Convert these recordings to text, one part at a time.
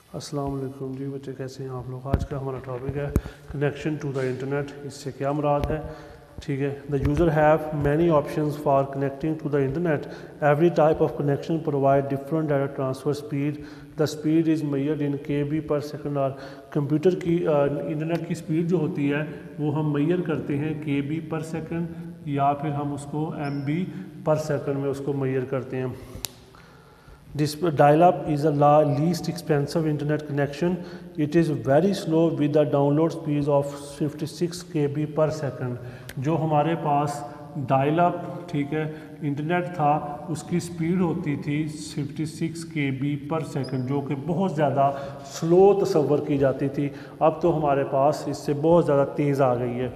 अस्सलाम वालेकुम जी बच्चे, कैसे हैं आप लोग। आज का हमारा टॉपिक है कनेक्शन टू द इंटरनेट। इससे क्या मुराद है, ठीक है। The user have many options for connecting to the internet. Every type of connection provide different data transfer speed. The speed is measured in KB per second. और computer की internet की speed जो होती है वो हम मेजर करते हैं KB पर सेकंड, या फिर हम उसको MB पर सेकंड में उसको मेजर करते हैं। Dial-up is the least expensive internet connection. It is very slow with the download speed of 56 KB per second. जो हमारे पास डायल अप, ठीक है, इंटरनेट था, उसकी स्पीड होती थी 56 KB पर सेकंड, जो कि बहुत ज़्यादा स्लो तस्वर की जाती थी। अब तो हमारे पास इससे बहुत ज़्यादा तेज़ आ गई है।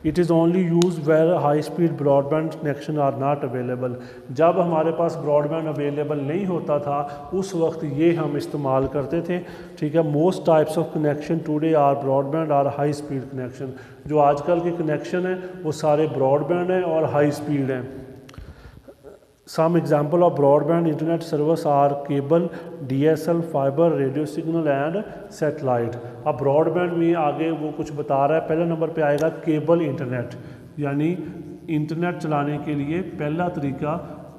It is only use where high speed broadband connection are not available. जब हमारे पास ब्रॉडबैंड अवेलेबल नहीं होता था उस वक्त ये हम इस्तेमाल करते थे, ठीक है। Most types of connection today are broadband or high speed connection. जो आजकल के कनेक्शन हैं वो सारे ब्रॉडबैंड हैं और हाई स्पीड हैं। Some example of broadband internet service are cable, DSL, fiber, radio signal and satellite। अब ब्रॉडबैंड में आगे वो कुछ बता रहा है। पहले नंबर पे आएगा केबल इंटरनेट, यानी इंटरनेट चलाने के लिए पहला तरीका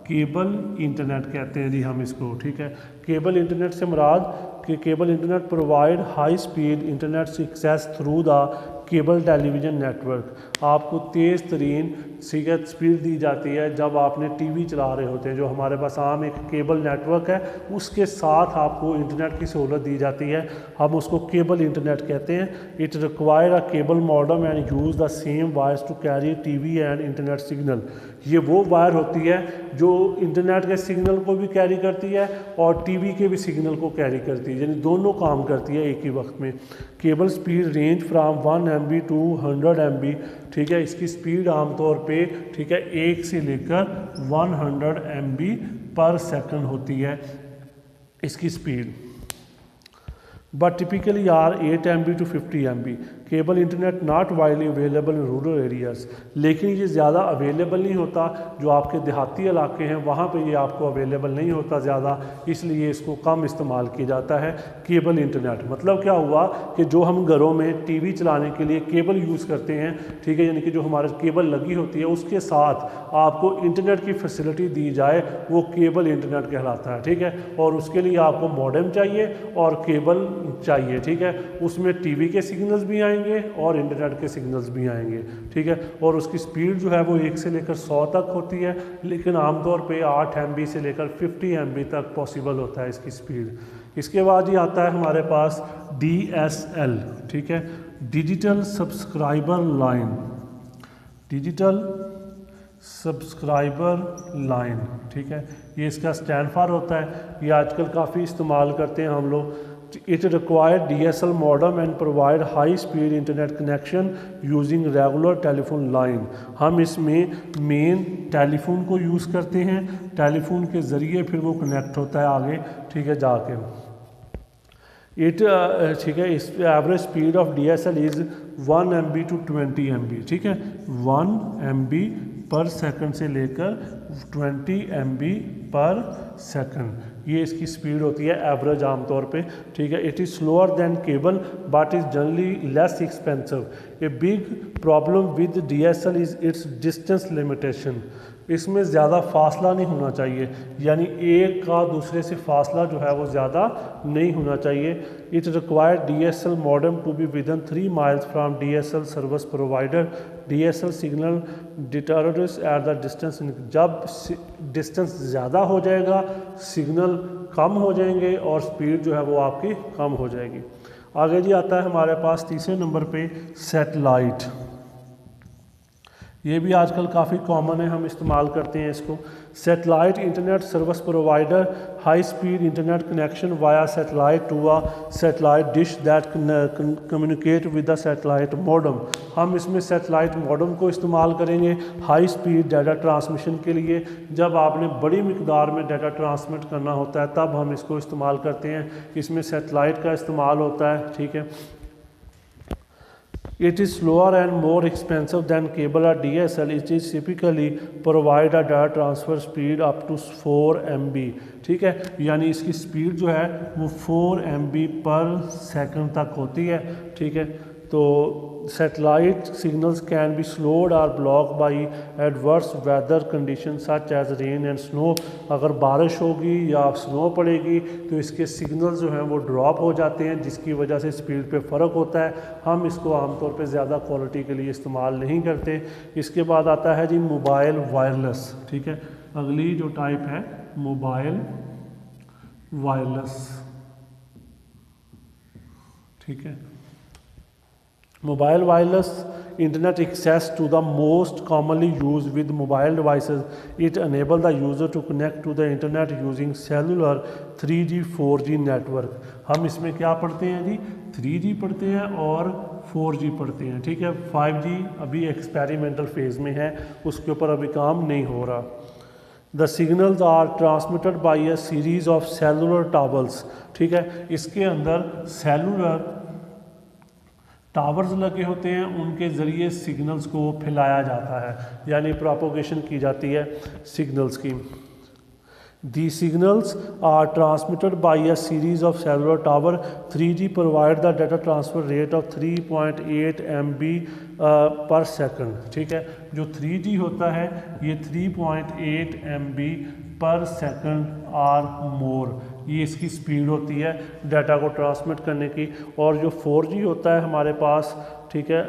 केबल इंटरनेट कहते हैं जी हम इसको, ठीक है। केबल इंटरनेट से मुराद कि cable internet provide high speed internet access through the cable television network. आपको तेज़ तरीन स्पीड दी जाती है जब आपने टीवी चला रहे होते हैं। जो हमारे पास आम एक केबल नेटवर्क है उसके साथ आपको इंटरनेट की सहूलत दी जाती है, हम उसको केबल इंटरनेट कहते हैं। It require a cable modem and use the same wires to carry TV and internet signal. ये वो वायर होती है जो इंटरनेट के सिग्नल को भी कैरी करती है और TV के भी सिग्नल को कैरी करती है, यानी दोनों काम करती है एक ही वक्त में। Cable speed range from 1 MB to 100 MB, ठीक है। इसकी स्पीड आमतौर पे, ठीक है, 1 से लेकर 100 MB पर सेकंड होती है इसकी speed. But typically are 8 MB to 50 MB। Cable internet not widely available in rural areas. लेकिन ये ज़्यादा अवेलेबल नहीं होता, जो आपके देहाती इलाके हैं वहाँ पे ये आपको अवेलेबल नहीं होता ज़्यादा, इसलिए इसको कम इस्तेमाल किया जाता है केबल इंटरनेट। मतलब क्या हुआ कि जो हम घरों में TV चलाने के लिए केबल यूज़ करते हैं, ठीक है, यानी कि जो हमारे केबल लगी होती है उसके साथ आपको इंटरनेट की फैसिलिटी दी जाए, वो केबल इंटरनेट कहलाता है, ठीक है। और उसके लिए आपको मॉडेम चाहिए और केबल चाहिए, ठीक है। उसमें TV के सिग्नल्स भी आएंगे और इंटरनेट के सिग्नल्स भी आएंगे, ठीक है। और उसकी स्पीड जो है वो 1 से लेकर 100 तक होती है, लेकिन आमतौर पे 8 MB से लेकर 50 MB तक पॉसिबल होता है इसकी स्पीड। इसके बाद ये आता है हमारे पास DSL, ठीक है, digital subscriber line. Digital subscriber line, ठीक है, ये इसका स्टैंड फॉर होता है। ये आजकल काफ़ी इस्तेमाल करते हैं हम लोग। It require DSL modem and provide high speed internet connection using regular telephone line। हम इसमें मेन टेलीफोन को यूज़ करते हैं, टेलीफोन के ज़रिए फिर वो कनेक्ट होता है आगे, ठीक है, जाके। ठीक है, इस average speed of DSL is 1 MB to 20 MB, ठीक है, 1 MB पर सेकंड से लेकर 20 MB पर सेकंड, ये इसकी स्पीड होती है एवरेज आमतौर पे, ठीक है। It is slower then cable but is generally less expensive. A big problem with DSL is it's distance limitation. इसमें ज़्यादा फासला नहीं होना चाहिए, यानी एक का दूसरे से फासला जो है वो ज़्यादा नहीं होना चाहिए। It require DSL modem to be within 3 miles from DSL service provider. DSL signal deters at the distance. जब डिस्टेंस ज़्यादा हो जाएगा सिग्नल कम हो जाएंगे और स्पीड जो है वो आपकी कम हो जाएगी। आगे जी आता है हमारे पास तीसरे नंबर पे सैटेलाइट। ये भी आजकल काफ़ी कॉमन है, हम इस्तेमाल करते हैं इसको। Satellite internet service provider high speed internet connection via satellite to a satellite dish that communicate with the satellite modem. हम इसमें सैटेलाइट मॉडेम को इस्तेमाल करेंगे हाई स्पीड डाटा ट्रांसमिशन के लिए। जब आपने बड़ी मिकदार में डाटा ट्रांसमिट करना होता है तब हम इसको इस्तेमाल करते हैं, इसमें सैटेलाइट का इस्तेमाल होता है, ठीक है। It is slower and more expensive than cable or DSL. It is typically provide a data transfer speed up to 4 MB. ठीक है, यानी इसकी स्पीड जो है वो 4 MB पर सेकंड तक होती है। ठीक है, तो satellite signals can be slowed और block by adverse weather condition such as rain and snow. अगर बारिश होगी या स्नो पड़ेगी तो इसके सिग्नल्स जो हैं वो ड्रॉप हो जाते हैं, जिसकी वजह से स्पीड पे फ़र्क होता है। हम इसको आमतौर पे ज़्यादा क्वालिटी के लिए इस्तेमाल नहीं करते। इसके बाद आता है जी मोबाइल वायरलेस। ठीक है, अगली जो टाइप है मोबाइल वायरलेस। ठीक है, Mobile wireless internet access to the most commonly used with mobile devices. It enables the user to connect to the internet using cellular 3G 4G network. हम इसमें क्या पढ़ते हैं जी, 3G पढ़ते हैं और 4G पढ़ते हैं। ठीक है, 5G अभी एक्सपेरिमेंटल फेज में है, उसके ऊपर अभी काम नहीं हो रहा। The signals are transmitted by a series of cellular towers. ठीक है, इसके अंदर सेलुलर टावर्स लगे होते हैं, उनके ज़रिए सिग्नल्स को फैलाया जाता है, यानी प्रोपोगेशन की जाती है सिग्नल्स की। The signals are transmitted by a series of cellular tower. 3G provide the data transfer rate of 3.8 MB per second. ठीक है, जो 3G होता है ये 3.8 MB पर सेकंड आर मोर, ये इसकी स्पीड होती है डाटा को ट्रांसमिट करने की। और जो 4G होता है हमारे पास, ठीक है,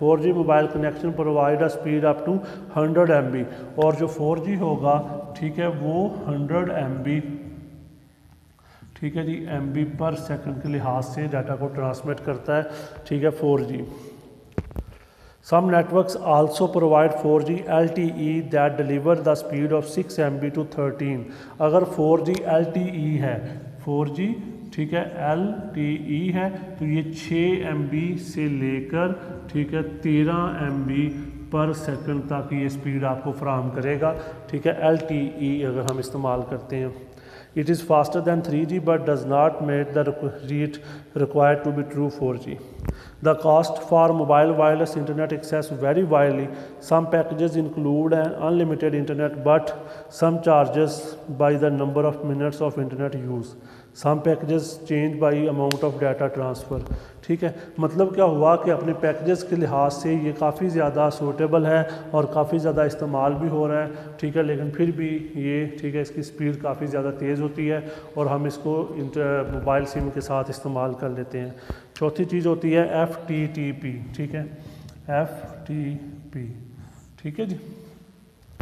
4G mobile connection provide a speed up to 100 MB। और जो 4G होगा, ठीक है, वो 100 MB, ठीक है जी, MB पर सेकंड के लिहाज से डाटा को ट्रांसमिट करता है। ठीक है, 4G। Some networks also provide 4G LTE that deliver the speed of 6 MB to 13। अगर 4G LTE है, 4G, ठीक है, LTE है, तो ये 6 MB से लेकर, ठीक है, 13 MB पर सेकंड तक ये स्पीड आपको फराहम करेगा। ठीक है, LTE अगर हम इस्तेमाल करते हैं। It is faster than 3G but does not make the rate required to be true 4G. The cost for mobile wireless internet access vary widely. Some packages include an unlimited internet but some charges by the number of minutes of internet use. Some packages change by amount of data transfer. ठीक है, मतलब क्या हुआ कि अपने packages के लिहाज से ये काफ़ी ज़्यादा सूटेबल है और काफ़ी ज़्यादा इस्तेमाल भी हो रहा है। ठीक है, लेकिन फिर भी ये, ठीक है, इसकी स्पीड काफ़ी ज़्यादा तेज़ होती है और हम इसको मोबाइल सिम के साथ इस्तेमाल कर लेते हैं। चौथी चीज़ होती है FTTP। ठीक है, FTP, ठीक है जी,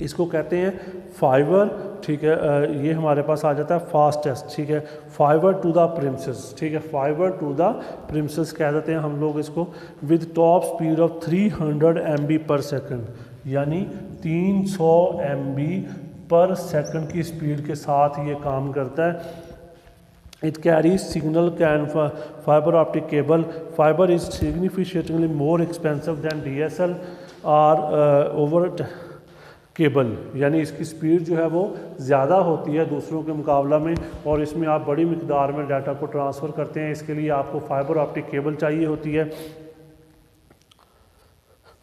इसको कहते हैं फाइबर। ठीक है, ये हमारे पास आ जाता है फास्टेस्ट। ठीक है, फाइबर टू द प्रिमिसेस। ठीक है, फाइबर टू द प्रिमिसेस कह देते हैं हम लोग इसको, with top speed of 300 MB पर सेकंड, यानी 300 MB पर सेकंड की स्पीड के साथ ये काम करता है। It carries signal can fiber optic cable. Fiber is significantly more expensive than DSL or over cable, यानी इसकी स्पीड जो है वो ज़्यादा होती है दूसरों के मुकाबला में, और इसमें आप बड़ी मिकदार में डाटा को ट्रांसफ़र करते हैं। इसके लिए आपको फाइबर ऑप्टिक केबल चाहिए होती है।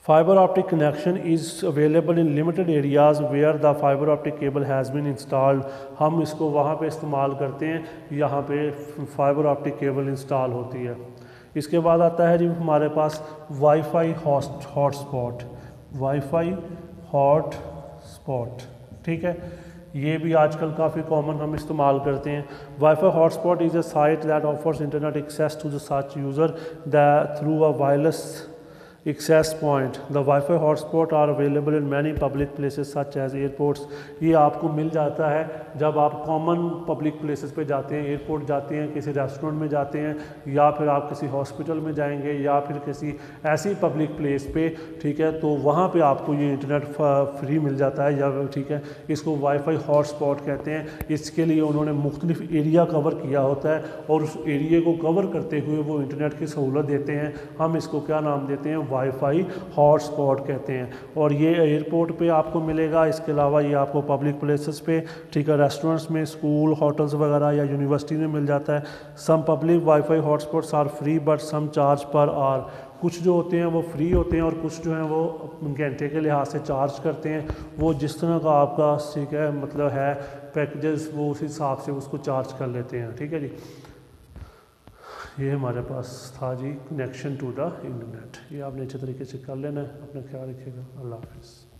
Fibre optic connection is available in limited areas where the fibre optic cable has been installed. हम इसको वहाँ पे इस्तेमाल करते हैं यहाँ पे फाइबर ऑप्टिक केबल इंस्टॉल होती है। इसके बाद आता है जी हमारे पास वाईफाई हॉटस्पॉट। वाईफाई हॉटस्पॉट, ठीक है, ये भी आजकल काफ़ी कॉमन हम इस्तेमाल करते हैं। Wifi hotspot is a site that offers internet access to the such user that through a wireless access point. The wifi hotspot are available in many public places such as airports. ये आपको मिल जाता है जब आप common public places पे जाते हैं, airport जाते हैं, किसी रेस्टोरेंट में जाते हैं, या फिर आप किसी हॉस्पिटल में जाएंगे, या फिर किसी ऐसी पब्लिक प्लेस पे, ठीक है, तो वहाँ पे आपको ये इंटरनेट फ्री मिल जाता है, या ठीक है, इसको वाईफाई हॉटस्पॉट कहते हैं। इसके लिए उन्होंने मुख्तलिफ एरिया कवर किया होता है और उस एरिए को कवर करते हुए वो इंटरनेट की सहूलत देते हैं। हम इसको क्या नाम देते हैं? वाईफाई हॉटस्पॉट कहते हैं। और ये एयरपोर्ट पे आपको मिलेगा, इसके अलावा ये आपको पब्लिक प्लेसेस पे, ठीक है, रेस्टोरेंट्स में, स्कूल, होटल्स वगैरह या यूनिवर्सिटी में मिल जाता है। Some public Wi-Fi hotspots are free but some charge per hour. कुछ जो होते हैं वो फ्री होते हैं और कुछ जो हैं वो घंटे के लिहाज से चार्ज करते हैं। वो जिस तरह का आपका ठीक है मतलब है पैकेजेस, वो उस हिसाब से उसको चार्ज कर लेते हैं। ठीक है जी, ये हमारे पास था G connection to the internet. ये आपने अच्छे तरीके से कर लेना है। अपना ख्याल रखिएगा। अल्लाह हाफ़िज़।